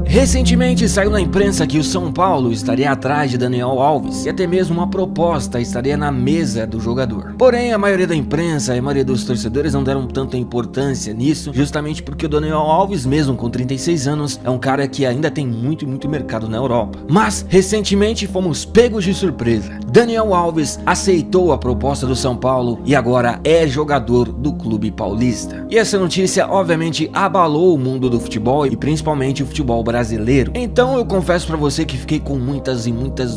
Recentemente saiu na imprensa que o São Paulo estaria atrás de Daniel Alves e até mesmo uma proposta estaria na mesa do jogador. Porém, a maioria da imprensa e a maioria dos torcedores não deram tanta importância nisso, justamente porque o Daniel Alves, mesmo com 36 anos, é um cara que ainda tem muito mercado na Europa. Mas, recentemente fomos pegos de surpresa. Daniel Alves aceitou a proposta do São Paulo e agora é jogador do clube paulista. E essa notícia, obviamente, abalou o mundo do futebol e principalmente o futebol brasileiro. Então eu confesso pra você que fiquei com muitas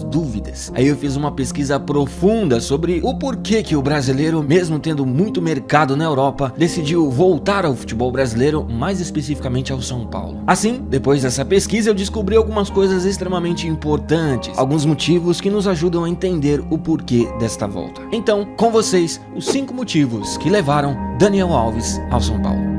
dúvidas. Aí eu fiz uma pesquisa profunda sobre o porquê que o brasileiro, mesmo tendo muito mercado na Europa, decidiu voltar ao futebol brasileiro, mais especificamente ao São Paulo. Assim, depois dessa pesquisa eu descobri algumas coisas extremamente importantes, alguns motivos que nos ajudam a entender o porquê desta volta. Então, com vocês, os 5 motivos que levaram Daniel Alves ao São Paulo.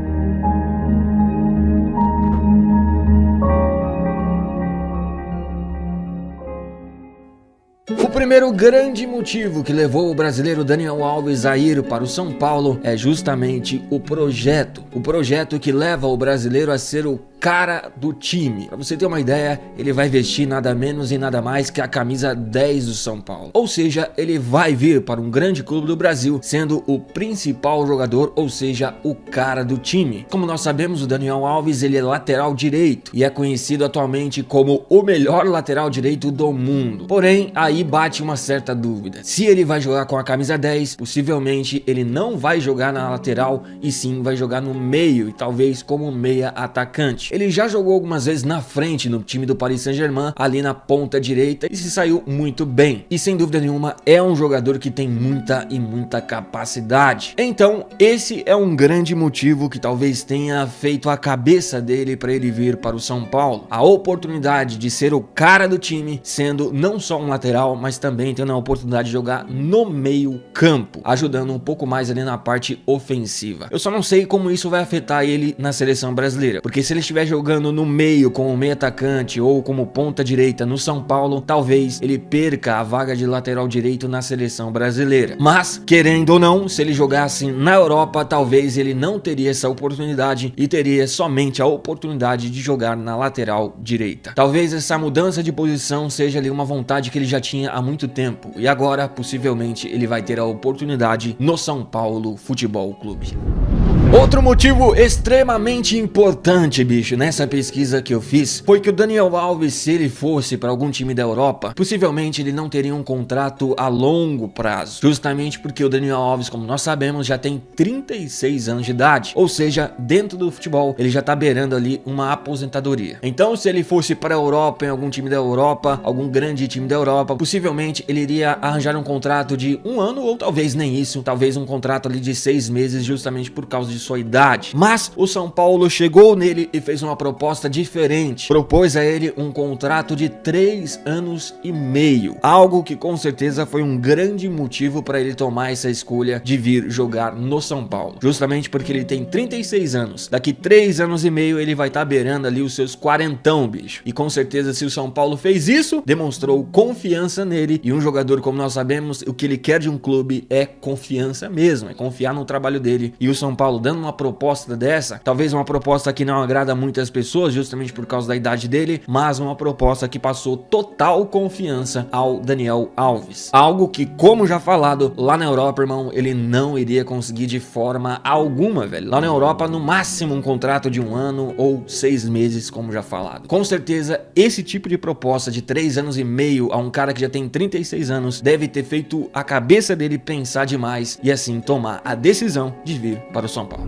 O primeiro grande motivo que levou o brasileiro Daniel Alves a ir para o São Paulo é justamente o projeto que leva o brasileiro a ser o cara do time. Pra você ter uma ideia, ele vai vestir nada menos e nada mais que a camisa 10 do São Paulo. Ou seja, ele vai vir para um grande clube do Brasil sendo o principal jogador, ou seja, o cara do time. Como nós sabemos, o Daniel Alves, ele é lateral direito e é conhecido atualmente como o melhor lateral direito do mundo. Porém, aí bate uma certa dúvida. Se ele vai jogar com a camisa 10, possivelmente ele não vai jogar na lateral e sim vai jogar no meio e talvez como meia atacante. Ele já jogou algumas vezes na frente no time do Paris Saint-Germain, ali na ponta direita, e se saiu muito bem. E sem dúvida nenhuma é um jogador que tem muita capacidade. Então esse é um grande motivo que talvez tenha feito a cabeça dele para ele vir para o São Paulo. A oportunidade de ser o cara do time, sendo não só um lateral, mas também tendo a oportunidade de jogar no meio campo, ajudando um pouco mais ali na parte ofensiva. Eu só não sei como isso vai afetar ele na seleção brasileira, porque se ele estiver jogando no meio como meio atacante ou como ponta direita no São Paulo, talvez ele perca a vaga de lateral direito na seleção brasileira. Mas, querendo ou não, se ele jogasse na Europa, talvez ele não teria essa oportunidade e teria somente a oportunidade de jogar na lateral direita. Talvez essa mudança de posição seja ali uma vontade que ele já tinha há muito tempo e agora, possivelmente, ele vai ter a oportunidade no São Paulo Futebol Clube. Outro motivo extremamente importante, bicho, nessa pesquisa que eu fiz, foi que o Daniel Alves, se ele fosse para algum time da Europa, possivelmente ele não teria um contrato a longo prazo, justamente porque o Daniel Alves, como nós sabemos, já tem 36 anos de idade, ou seja, dentro do futebol, ele já tá beirando ali uma aposentadoria. Então, se ele fosse para a Europa, em algum time da Europa, algum grande time da Europa, possivelmente ele iria arranjar um contrato de 1 ano ou talvez nem isso, talvez um contrato ali de 6 meses, justamente por causa de sua idade. Mas o São Paulo chegou nele e fez uma proposta diferente. Propôs a ele um contrato de 3 anos e meio. Algo que com certeza foi um grande motivo para ele tomar essa escolha de vir jogar no São Paulo. Justamente porque ele tem 36 anos. Daqui 3 anos e meio ele vai estar beirando ali os seus 40, bicho. E com certeza, se o São Paulo fez isso, demonstrou confiança nele. E um jogador, como nós sabemos, o que ele quer de um clube é confiança mesmo. É confiar no trabalho dele. E o São Paulo dando uma proposta dessa, talvez uma proposta que não agrada muitas pessoas, justamente por causa da idade dele, mas uma proposta que passou total confiança ao Daniel Alves. Algo que, como já falado, lá na Europa, irmão, ele não iria conseguir de forma alguma, velho. Lá na Europa, no máximo um contrato de 1 ano ou 6 meses, como já falado. Com certeza, esse tipo de proposta de 3 anos e meio a um cara que já tem 36 anos deve ter feito a cabeça dele pensar demais e assim tomar a decisão de vir para o São Paulo.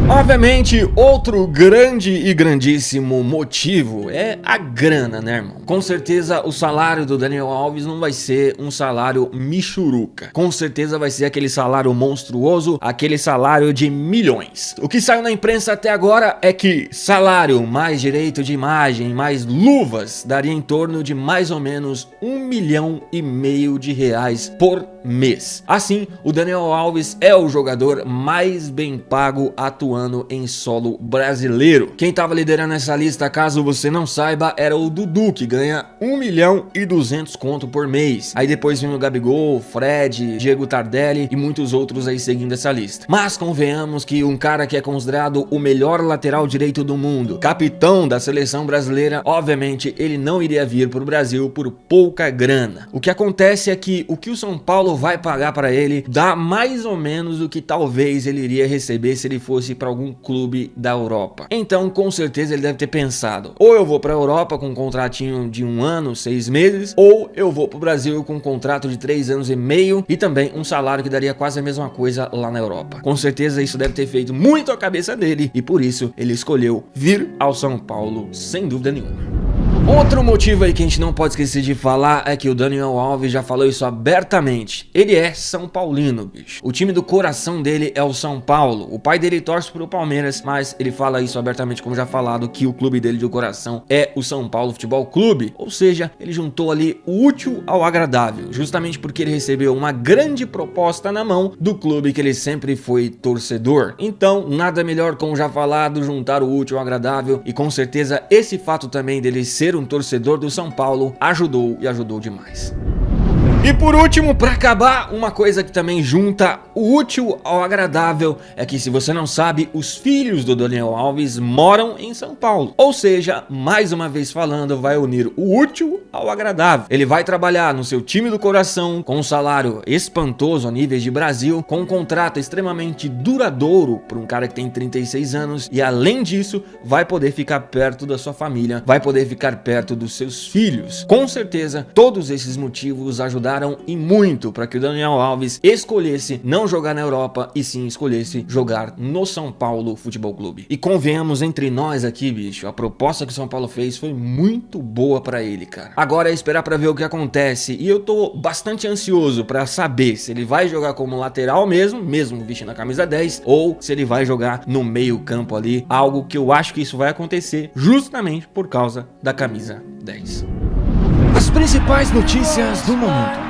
Obviamente, outro grande e grandíssimo motivo é a grana, né, irmão? Com certeza, o salário do Daniel Alves não vai ser um salário michuruca. Com certeza vai ser aquele salário monstruoso, aquele salário de milhões. O que saiu na imprensa até agora é que salário mais direito de imagem, mais luvas, daria em torno de mais ou menos R$1,5 milhão por mês. Assim, o Daniel Alves é o jogador mais bem pago atuando ano em solo brasileiro. Quem tava liderando essa lista, caso você não saiba, era o Dudu, que ganha 1.200.000 conto por mês. Aí depois vem o Gabigol, Fred, Diego Tardelli e muitos outros aí seguindo essa lista. Mas convenhamos que um cara que é considerado o melhor lateral direito do mundo, capitão da seleção brasileira, obviamente ele não iria vir pro Brasil por pouca grana. O que acontece é que o que o São Paulo vai pagar para ele dá mais ou menos o que talvez ele iria receber se ele fosse para algum clube da Europa. Então, com certeza ele deve ter pensado: ou eu vou para a Europa com um contratinho de 1 ano, 6 meses, ou eu vou pro Brasil com um contrato de 3 anos e meio e também um salário que daria quase a mesma coisa lá na Europa. Com certeza isso deve ter feito muito a cabeça dele e por isso ele escolheu vir ao São Paulo, sem dúvida nenhuma. Outro motivo aí que a gente não pode esquecer de falar é que o Daniel Alves já falou isso abertamente. Ele é São Paulino, bicho. O time do coração dele é o São Paulo. O pai dele torce pro Palmeiras, mas ele fala isso abertamente, como já falado, que o clube dele de coração é o São Paulo Futebol Clube. Ou seja, ele juntou ali o útil ao agradável, justamente porque ele recebeu uma grande proposta na mão do clube que ele sempre foi torcedor. Então, nada melhor, como já falado, juntar o útil ao agradável, e com certeza esse fato também dele ser um torcedor do São Paulo ajudou e ajudou demais. E por último, para acabar, uma coisa que também junta o útil ao agradável é que, se você não sabe, os filhos do Daniel Alves moram em São Paulo. Ou seja, mais uma vez falando, vai unir o útil ao agradável. Ele vai trabalhar no seu time do coração, com um salário espantoso a níveis de Brasil, com um contrato extremamente duradouro para um cara que tem 36 anos e, além disso, vai poder ficar perto da sua família, vai poder ficar perto dos seus filhos. Com certeza, todos esses motivos ajudaram e muito para que o Daniel Alves escolhesse não jogar na Europa e sim escolhesse jogar no São Paulo Futebol Clube. E convenhamos entre nós aqui, bicho, a proposta que o São Paulo fez foi muito boa para ele, cara. Agora é esperar para ver o que acontece, e eu tô bastante ansioso para saber se ele vai jogar como lateral mesmo vestindo a camisa 10, ou se ele vai jogar no meio campo ali, algo que eu acho que isso vai acontecer justamente por causa da camisa 10. As principais notícias do momento.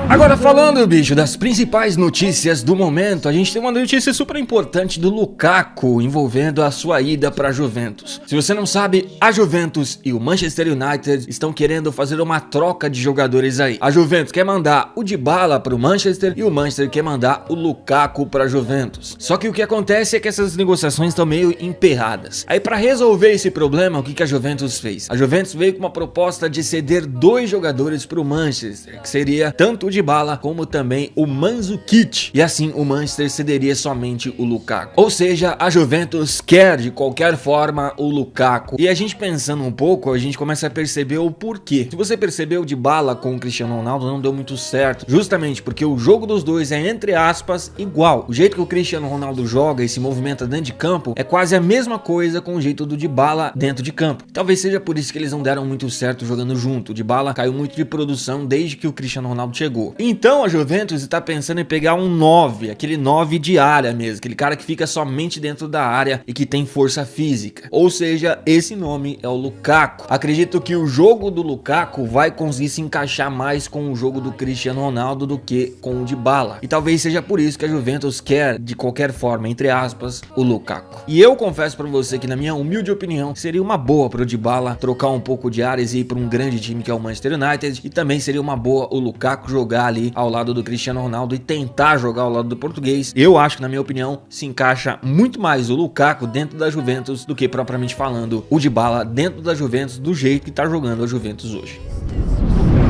Agora, falando, bicho, das principais notícias do momento, a gente tem uma notícia super importante do Lukaku envolvendo a sua ida para a Juventus. Se você não sabe, a Juventus e o Manchester United estão querendo fazer uma troca de jogadores aí. A Juventus quer mandar o Dybala para o Manchester e o Manchester quer mandar o Lukaku para a Juventus. Só que o que acontece é que essas negociações estão meio emperradas. Aí, para resolver esse problema, o que a Juventus fez? A Juventus veio com uma proposta de ceder 2 jogadores para o Manchester, que seria tanto o Dybala como também o Mandzukic, e assim o Manchester cederia somente o Lukaku. Ou seja, a Juventus quer de qualquer forma o Lukaku. E a gente pensando um pouco, a gente começa a perceber o porquê. Se você percebeu, o Dybala com o Cristiano Ronaldo não deu muito certo, justamente porque o jogo dos dois é, entre aspas, igual. O jeito que o Cristiano Ronaldo joga e se movimenta dentro de campo é quase a mesma coisa com o jeito do Dybala dentro de campo. Talvez seja por isso que eles não deram muito certo jogando junto. O Dybala caiu muito de produção desde que o Cristiano Ronaldo chegou. Então a Juventus está pensando em pegar um 9, aquele 9 de área mesmo, aquele cara que fica somente dentro da área e que tem força física. Ou seja, esse nome é o Lukaku. Acredito que o jogo do Lukaku vai conseguir se encaixar mais com o jogo do Cristiano Ronaldo do que com o Dybala. E talvez seja por isso que a Juventus quer, de qualquer forma, entre aspas, o Lukaku. E eu confesso para você que, na minha humilde opinião, seria uma boa para o Dybala trocar um pouco de áreas e ir para um grande time que é o Manchester United, e também seria uma boa o Lukaku jogar ali ao lado do Cristiano Ronaldo e tentar jogar ao lado do português. Eu acho que, na minha opinião, se encaixa muito mais o Lukaku dentro da Juventus do que, propriamente falando, o Dybala dentro da Juventus, do jeito que tá jogando a Juventus hoje.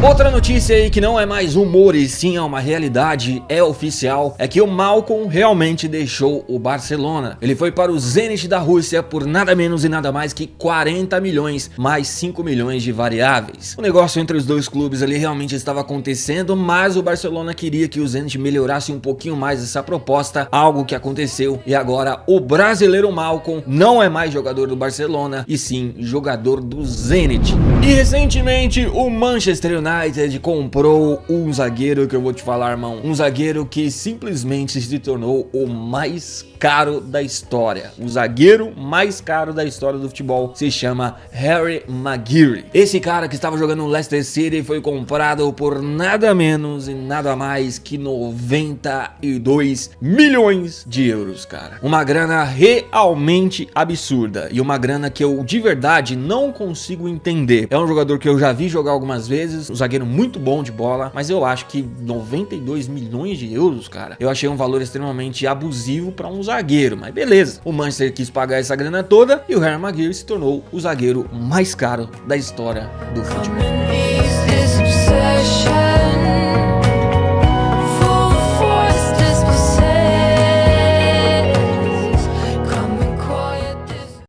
Outra notícia aí que não é mais rumor e sim é uma realidade, é oficial, é que o Malcom realmente deixou o Barcelona. Ele foi para o Zenit da Rússia por nada menos e nada mais que 40 milhões mais 5 milhões de variáveis. O negócio entre os dois clubes ali realmente estava acontecendo, mas o Barcelona queria que o Zenit melhorasse um pouquinho mais essa proposta, algo que aconteceu, e agora o brasileiro Malcom não é mais jogador do Barcelona e sim jogador do Zenit. E recentemente o Manchester United United comprou um zagueiro que eu vou te falar, irmão. Um zagueiro que simplesmente se tornou o mais caro da história. O zagueiro mais caro da história do futebol se chama Harry Maguire. Esse cara que estava jogando no Leicester City foi comprado por nada menos e nada mais que 92 milhões de euros, cara. Uma grana realmente absurda e uma grana que eu de verdade não consigo entender. É um jogador que eu já vi jogar algumas vezes, um zagueiro muito bom de bola, mas eu acho que 92 milhões de euros, cara, eu achei um valor extremamente abusivo para um zagueiro, mas beleza. O Manchester quis pagar essa grana toda e o Harry Maguire se tornou o zagueiro mais caro da história do futebol.